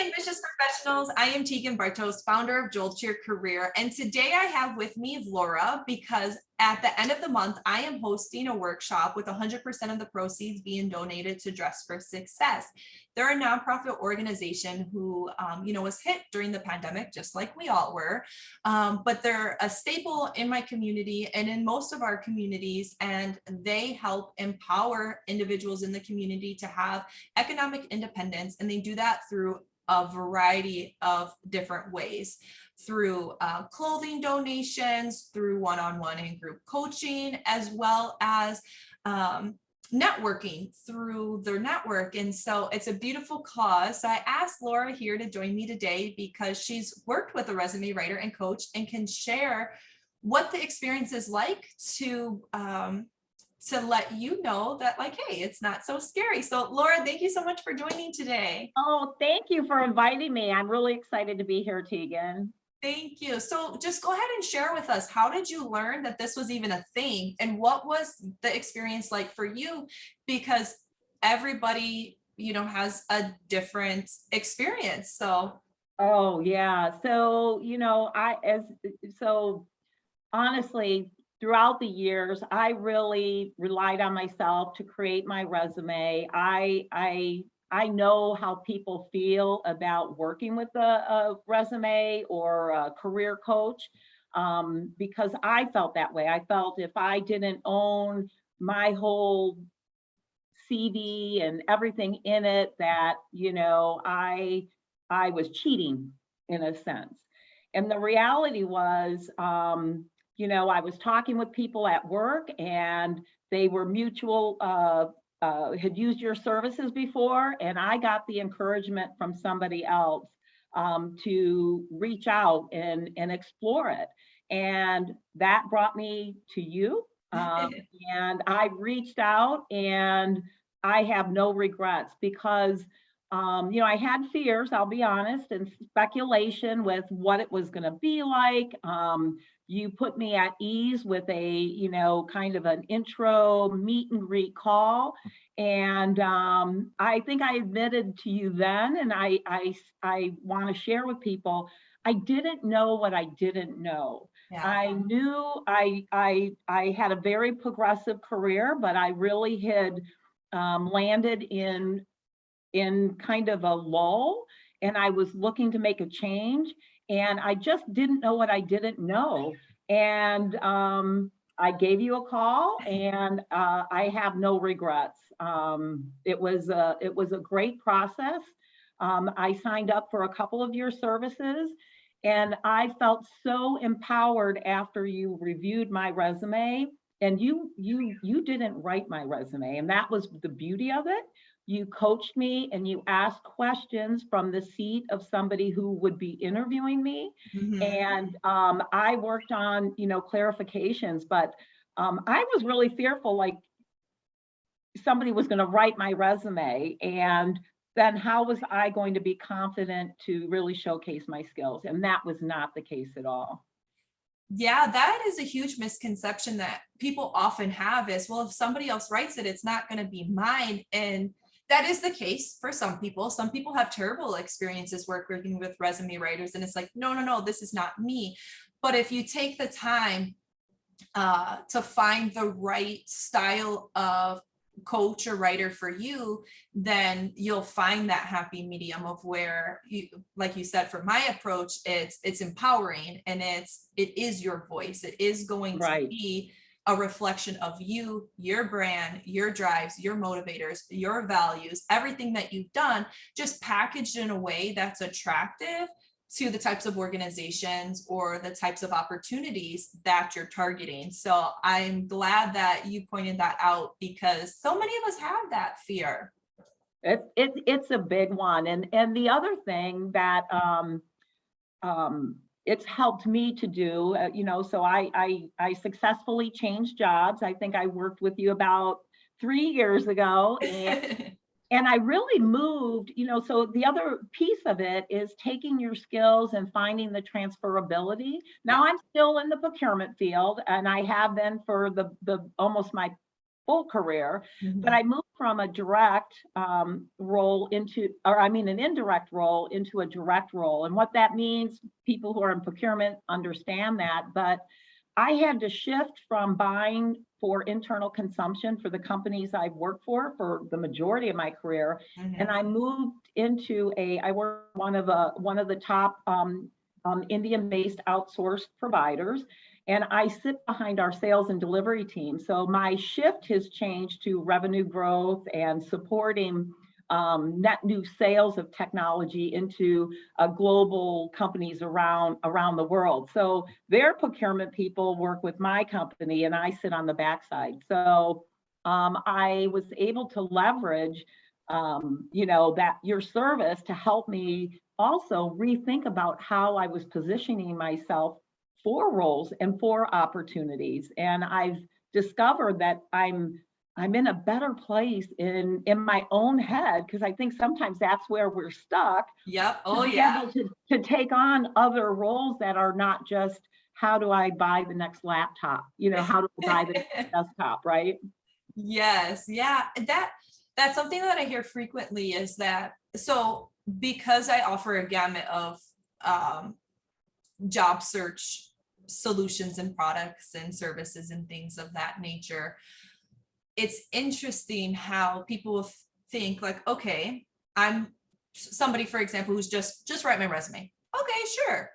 ambitious professionals. I am Teegan Bartos, founder of Jolt Your Career. And today I have with me Laura because at the end of the month, I am hosting a workshop with 100% of the proceeds being donated to Dress for Success. They're a nonprofit organization who, was hit during the pandemic, just like we all were. But they're a staple in my community and in most of our communities, and they help empower individuals in the community to have economic independence. And they do that through a variety of different ways, through clothing donations, through one-on-one and group coaching, as well as networking through their network. And so it's a beautiful cause. So I asked Laura here to join me today because she's worked with a resume writer and coach and can share what the experience is like to let you know that, like, hey, it's not so scary. So Laura, thank you so much for joining today. Oh, thank you for inviting me. I'm really excited to be here, Teegan. Thank you. So just go ahead and share with us, how did you learn that this was even a thing? And what was the experience like for you? Because everybody, has a different experience. So. Oh, yeah. So, honestly, throughout the years, I really relied on myself to create my resume. I know how people feel about working with a resume or a career coach, because I felt that way. I felt if I didn't own my whole CV and everything in it, that, I was cheating in a sense. And the reality was, I was talking with people at work and they were had used your services before, and I got the encouragement from somebody else to reach out and explore it. And that brought me to you. And I reached out and I have no regrets because, I had fears, I'll be honest, and speculation with what it was going to be like. You put me at ease with a, kind of an intro meet and greet call. And I think I admitted to you then, and I want to share with people, I didn't know what I didn't know. Yeah. I knew I had a very progressive career, but I really had landed in kind of a lull, and I was looking to make a change, and I just didn't know what I didn't know. And I gave you a call, and I have no regrets. It was a great process. I signed up for a couple of your services, and I felt so empowered after you reviewed my resume. And you didn't write my resume, and that was the beauty of it. You coached me and you asked questions from the seat of somebody who would be interviewing me. Mm-hmm. And I worked on, clarifications, but I was really fearful, like somebody was going to write my resume, and then how was I going to be confident to really showcase my skills? And that was not the case at all. Yeah, that is a huge misconception that people often have is, well, if somebody else writes it, it's not going to be mine. And that is the case for some people. Some people have terrible experiences working with resume writers, and it's like, no, this is not me. But if you take the time to find the right style of coach or writer for you, then you'll find that happy medium of where you, like you said, for my approach, it's empowering, and it is your voice. It is going to be a reflection of you, your brand, your drives, your motivators, your values, everything that you've done, just packaged in a way that's attractive to the types of organizations or the types of opportunities that you're targeting. So I'm glad that you pointed that out, because so many of us have that fear. It's a big one. And the other thing that it's helped me to do, so I successfully changed jobs. I think I worked with you about 3 years ago, and I really moved, so the other piece of it is taking your skills and finding the transferability. Now I'm still in the procurement field, and I have been for the almost my full career, but Mhm. I moved from a direct role into, or I mean, an indirect role into a direct role. And what that means, people who are in procurement understand that, but I had to shift from buying for internal consumption for the companies I've worked for the majority of my career. And Mhm. I moved into I work one of the top Indian-based outsourced providers, and I sit behind our sales and delivery team. So my shift has changed to revenue growth and supporting net new sales of technology into global companies around the world. So their procurement people work with my company, and I sit on the backside. So I was able to leverage, that your service to help me also rethink about how I was positioning myself for roles and for opportunities. And I've discovered that I'm in a better place in my own head, because I think sometimes that's where we're stuck, Yep. to Oh be yeah. able to take on other roles that are not just how do I buy the next laptop, how do I buy the next desktop, right? Yes, yeah. That's something that I hear frequently is that so because I offer a gamut of um, job search solutions and products and services and things of that nature, it's interesting how people think like, okay, I'm somebody, for example, who's just write my resume. Okay, sure.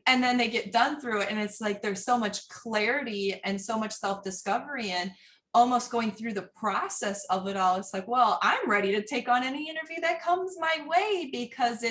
And then they get done through it, and it's like there's so much clarity and so much self-discovery and almost going through the process of it all. It's like, well, I'm ready to take on any interview that comes my way because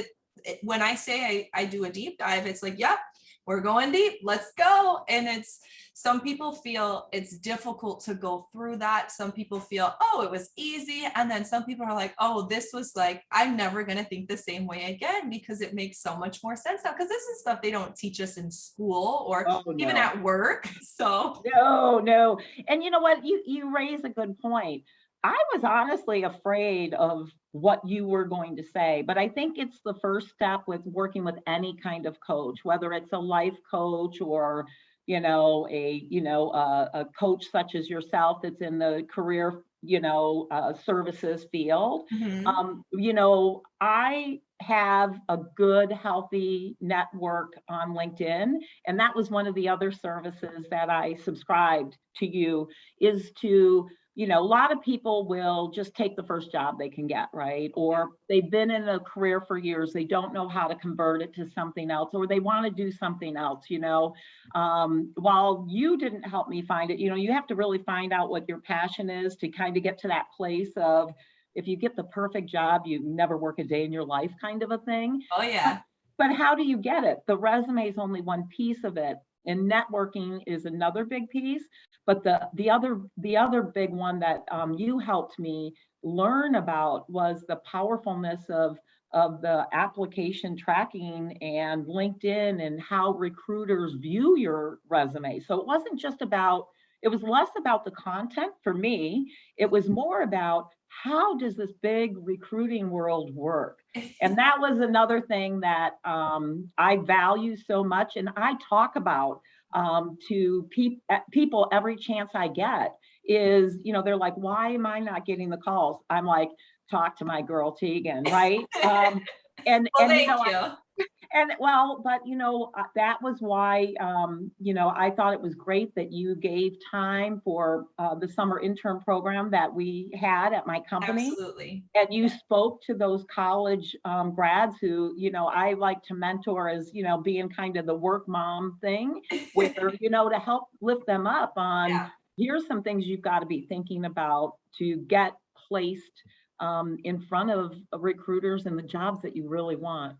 when I say I do a deep dive, it's like, yep, we're going deep, let's go. And it's some people feel it's difficult to go through that. Some people feel, oh, it was easy. And then some people are like, oh, this was like, I'm never going to think the same way again because it makes so much more sense now. Because this is stuff they don't teach us in school or Oh even no. at work. So, No, no. And you know what? You raise a good point. I was honestly afraid of what you were going to say, but I think it's the first step with working with any kind of coach, whether it's a life coach or, a coach such as yourself that's in the career, services field. mhm. I have a good, healthy network on LinkedIn. And that was one of the other services that I subscribed to you, is to, a lot of people will just take the first job they can get, right? Or they've been in a career for years, they don't know how to convert it to something else, or they want to do something else, while you didn't help me find it, you have to really find out what your passion is to kind of get to that place of, if you get the perfect job, you never work a day in your life kind of a thing. Oh But, yeah. but how do you get it? The resume is only one piece of it. And networking is another big piece. But the other big one that you helped me learn about was the powerfulness of the application tracking and LinkedIn and how recruiters view your resume. So it was less about the content for me. It was more about, how does this big recruiting world work? And that was another thing that I value so much. And I talk about to people every chance I get is, they're like, why am I not getting the calls? I'm like, talk to my girl Teegan, right? And Well, and thank you. and well, but that was why I thought it was great that you gave time for the summer intern program that we had at my company, Absolutely. and you spoke to those college grads who I like to mentor as being kind of the work mom thing, where to help lift them up on, Yeah. here's some things you've got to be thinking about to get placed in front of recruiters and the jobs that you really want.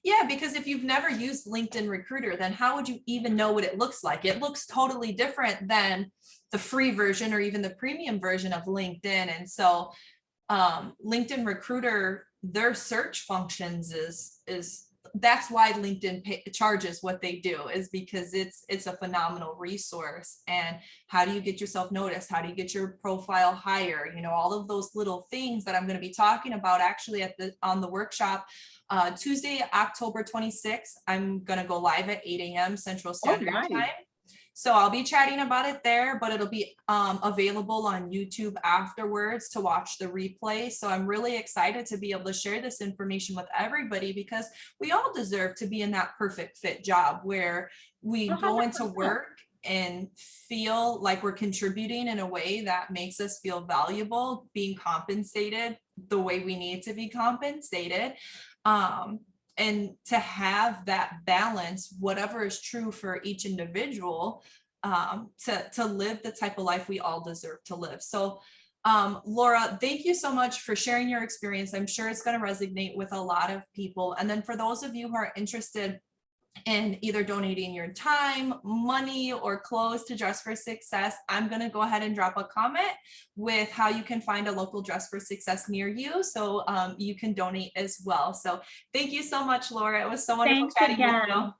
Yeah, because if you've never used LinkedIn Recruiter, then how would you even know what it looks like? It looks totally different than the free version or even the premium version of LinkedIn. And so LinkedIn Recruiter, their search functions is that's why LinkedIn charges what they do, is because it's a phenomenal resource. And how do you get yourself noticed? How do you get your profile higher? All of those little things that I'm going to be talking about actually on the workshop. Tuesday, October 26th, I'm going to go live at 8 a.m. Central Oh, Standard nice. Time. So I'll be chatting about it there, but it'll be available on YouTube afterwards to watch the replay. So I'm really excited to be able to share this information with everybody, because we all deserve to be in that perfect fit job where we go into 100%. work and feel like we're contributing in a way that makes us feel valuable, being compensated the way we need to be compensated. And to have that balance, whatever is true for each individual, to live the type of life we all deserve to live. So Laura, thank you so much for sharing your experience. I'm sure it's going to resonate with a lot of people. And then for those of you who are interested in either donating your time, money, or clothes to Dress for Success, I'm going to go ahead and drop a comment with how you can find a local Dress for Success near you, so you can donate as well. So thank you so much, Laura. It was so wonderful Thanks chatting with again. you.